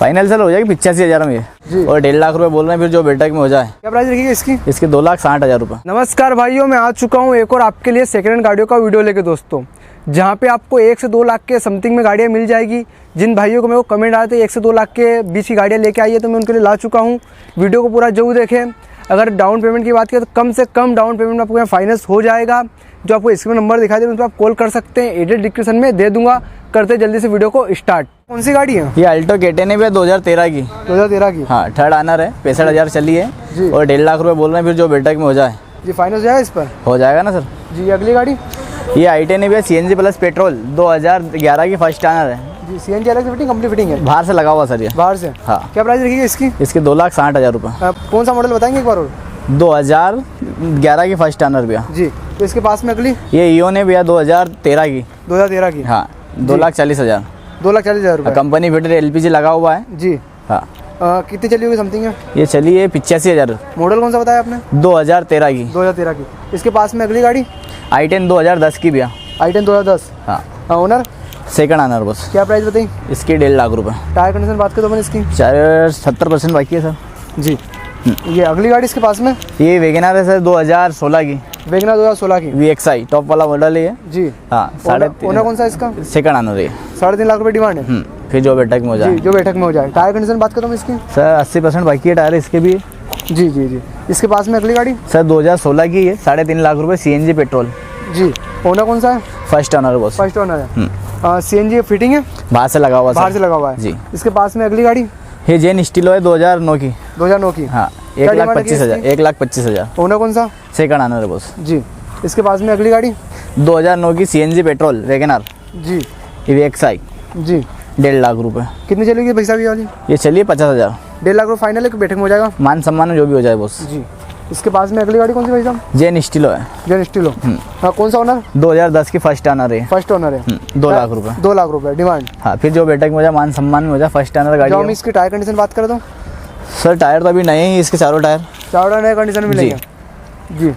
Final sir हो जाएगी 85,000 में जी। और 1.5 लाख रुपए बोल रहे हैं, फिर जो बेटक में हो जाए। क्या प्राइस रखिएगा इसकी? इसके 2,60,000 रुपये। नमस्कार भाइयों, मैं आ चुका हूँ एक और आपके लिए सेकंड हैंड गाड़ियों का वीडियो लेके दोस्तों, जहाँ पे आपको 1 से 2 लाख के समथिंग में गाड़ियाँ मिल जाएगी। जिन भाइयों को मेरे को कमेंट आए थे 1 से 2 लाख के बीच की गाड़ियाँ लेके आइए, तो मैं उनके लिए ला चुका हूँ। वीडियो को पूरा जरूर देखें। अगर डाउन पेमेंट की बात करें तो कम से कम डाउन पेमेंट में आपको यहाँ फाइनेंस हो जाएगा। जो आपको स्क्रीन नंबर दिखाई दे रहा है उस पर आप कॉल कर सकते हैं, एड्रेस डिस्क्रिप्शन में दे दूंगा। करते जल्दी से वीडियो को स्टार्ट। कौन सी गाड़ी है? ये अल्टो K10 है 2013 की। 2013 की? हाँ, थर्ड ऑनर है, 65,000 चली है जी। और 1.5 लाख रुपए बोल रहे हैं, फिर जो बेटक में हो जाए। जी फाइनेंस जाएगा इस पर? हो जाएगा ना सर जी। अगली गाड़ी ये i10 है भैया, CNG प्लस पेट्रोल, 2011 की फर्स्ट ऑनर है। जी। CNG अलग से फिटिंग, कंप्लीट फिटिंग है? बाहर से लगा हुआ सर ये। बाहर से? हाँ। क्या प्राइस रखिएगा इसकी? इसके 2,60,000 रुपये। कौन सा मॉडल बताएंगे एक बार और? 2011 की फर्स्ट ऑनर भैया। जी। तो इसके पास में अगली ये ईओन है भैया, 2013 की। 2013 की? हाँ, 2,40,000। 2,40,000 रुपये। कंपनी फिटेड LPG लगा हुआ है जी। हाँ। कितनी चली होगी समथिंग है? ये चली है 85,000। मॉडल कौन सा बताया आपने? 2013 की। 2013 की। इसके पास में अगली गाड़ी i10 2010 की भैया। i10 2010। हाँ, ओनर? सेकंड ऑनर बस। क्या प्राइस बताइए? इसकी 1.5 लाख रुपये। टायर कंडीशन बात करें तो अपन इसकी 70% बाकी है सर। जी। ये अगली गाड़ी इसके पास में ये वेगनार है सर, 2016 की। वेगनार 2016 की? VXI टॉप वाला मॉडल है ये। जी। हाँ, ओनर कौन सा इसका? सेकंड ऑनर है। 3.5 लाख रुपये डिमांड है? फिर जो बेटक में हो जाए। जी, जो बैठक में हो जाए। टायर कंडीशन बात करता हूँ इसकी सर 80% बाकी है टायर इसके भी। जी जी जी। इसके पास में अगली गाड़ी सर 2016 की है, 3.5 लाख रुपये, CNG पेट्रोल। जी। ओनर कौन सा है? फर्स्ट ऑनर बस। फर्स्ट ओनर है। CNG फिटिंग है? बाहर से लगा हुआ बाहर से लगा हुआ है जी। इसके पास में अगली गाड़ी ये जेन स्टीलो है, 2009 की। 2009 की? हाँ, क्या डिमांड 1,25,000। 1,25,000। ओनर कौन सा? सेकंड ऑनर है बस। जी। इसके पास में अगली गाड़ी 2009 की CNG पेट्रोल वेगनार। जी। ये VXI जी। 1.5 लाख रुपये। कितनी चलेगी भाई साहब ये वाली? ये चलिए 50,000। 1.5 लाख रुपये फाइनल है कि बैठक में हो जाएगा? मान सम्मान में जो भी हो जाए बस। जी। इसके पास में अगली गाड़ी कौन सी भाई साहब? जेन स्टीलो है। जेन स्टीलो। हाँ, कौन सा ओनर? 2010 की फर्स्ट ऑनर है। फर्स्ट ओनर है। 2 लाख रुपये। 2 लाख रुपये डिमांड। हाँ, फिर जो बेटक में हो जाए, मान सम्मान में हो जाए, फर्स्ट ऑनर गाड़ी जो हम है। इसकी टायर कंडीशन बात करें तो सर टायर तो अभी नए ही इसके, चारों टायर। चारों नए कंडीशन में मिलेंगे? जी।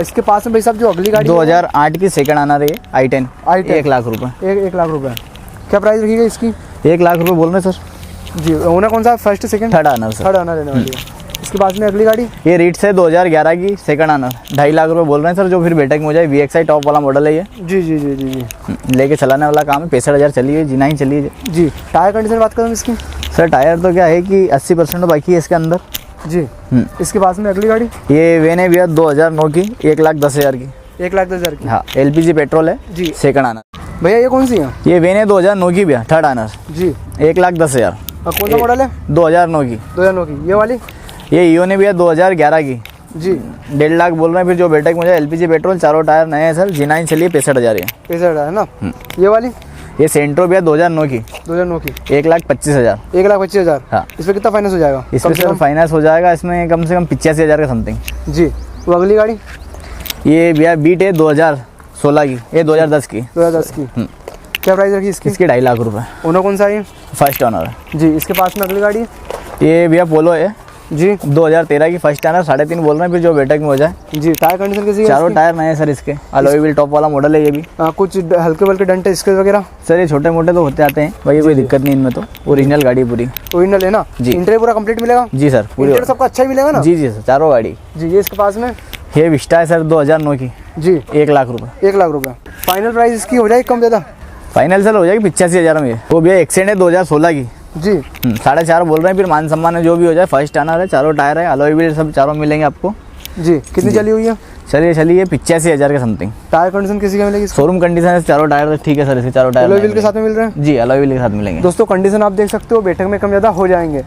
इसके पास में भाई साहब जो अगली गाड़ी 2008 की सेकंड ऑनर है i10। 1 लाख रुपये। 1 लाख रुपये। क्या प्राइस रखिएगा इसकी? 1 लाख रुपये बोल रहे हैं सर। जी। ओनर कौन सा? First second? Third owner sir. Third owner रहने वाली है। इसके पास में अगली गाड़ी ये रीट्स है, 2011 की सेकंड ऑनर, 2.5 लाख रुपये बोल रहे हैं सर, जो फिर बेटक में हो जाए। VXI टॉप वाला मॉडल है ये। जी जी जी जी जी। लेके चलाने वाला काम है। 65,000 चली है, G9 चली है जी। टायर कंडीशन बात करें इसकी? सर टायर तो क्या है कि 80% तो बाकी है इसके अंदर। जी। इसके पास में अगली गाड़ी ये वेन है भैया, 2009 की, 1,10,000 की। 1,10,000 की? हाँ, LPG पेट्रोल है जी। Second honour. भैया ये कौन सी है? ये वेन है 2009 की भैया, थर्ड ऑनर। जी। 1,10,000। कौन सा मॉडल है? 2009 की। 2009 की? ये वाली? ये ईओन है भैया, 2011 की। जी। 1.5 लाख बोल रहे हैं, फिर जो बेटक में जाए। LPG पेट्रोल, चारों टायर नए हैं सर। G9 चलिए 65,000 है। 65,000 है ना? ये वाली? ये सेंट्रो भैया 2009 की, 2009 की। 1,25,000। 1,25,000? हाँ। इस पर कितना फाइनेंस हो जाएगा? इसमें सर फाइनेंस हो जाएगा इसमें कम से कम 85,000 का समथिंग। जी। वो अगली गाड़ी ये भैया बीट है 2016 की, ये 2010 की। 2010 की? क्या प्राइस रखी इसकी? इसके 2.5 लाख रुपये। ओनर कौन सा है? First honour. जी। इसके पास में अगली गाड़ी ये भैया पोलो है जी। 2013 की फर्स्ट ऑनर, 3.5 बोल रहे हैं, फिर जो बेटक में हो जाए। जी। टायर कंडीशन कैसी है? चारों टायर नए हैं सर इसके। अलॉय व्हील टॉप वाला मॉडल है ये भी। कुछ हल्के बल्के डंटे स्क्रैच वगैरह? सर ये छोटे मोटे तो होते आते हैं भाई, कोई दिक्कत नहीं इनमें, तो ओरिजिनल गाड़ी पूरी। ओरिजिनल है ना? जी। इंटीरियर पूरा कंप्लीट मिलेगा? जी सर, पूरी। इंटीरियर सबका अच्छा ही मिलेगा ना? जी जी सर, चारों गाड़ी। जी। ये इसके पास में ये विस्टा है सर, 2009 की। जी। 1 लाख रुपये। 1 लाख रुपये। फाइनल प्राइस इसकी हो जाएगी कम ज़्यादा? फाइनल सर हो जाएगी 85,000 में। वो भैया एक्सेंट है 2016 की। जी। 4.5 बोल रहे हैं, फिर मान सम्मान है जो भी हो जाए। फर्स्ट ऑनर है, चारों टायर है, अलॉय व्हील सब चारों मिलेंगे आपको। जी। कितनी चली हुई है? चलिए 85,000 के समथिंग। टायर कंडीशन किसी का मिलेगी? शोरूम कंडीशन है, चारों टायर ठीक है सर, इसके चारों टायर अलॉय व्हील के साथ में मिल रहे हैं? जी, अलॉय व्हील के साथ मिलेंगे। दोस्तों कंडीशन आप देख सकते हो, बैठक में कम ज़्यादा हो जाएंगे।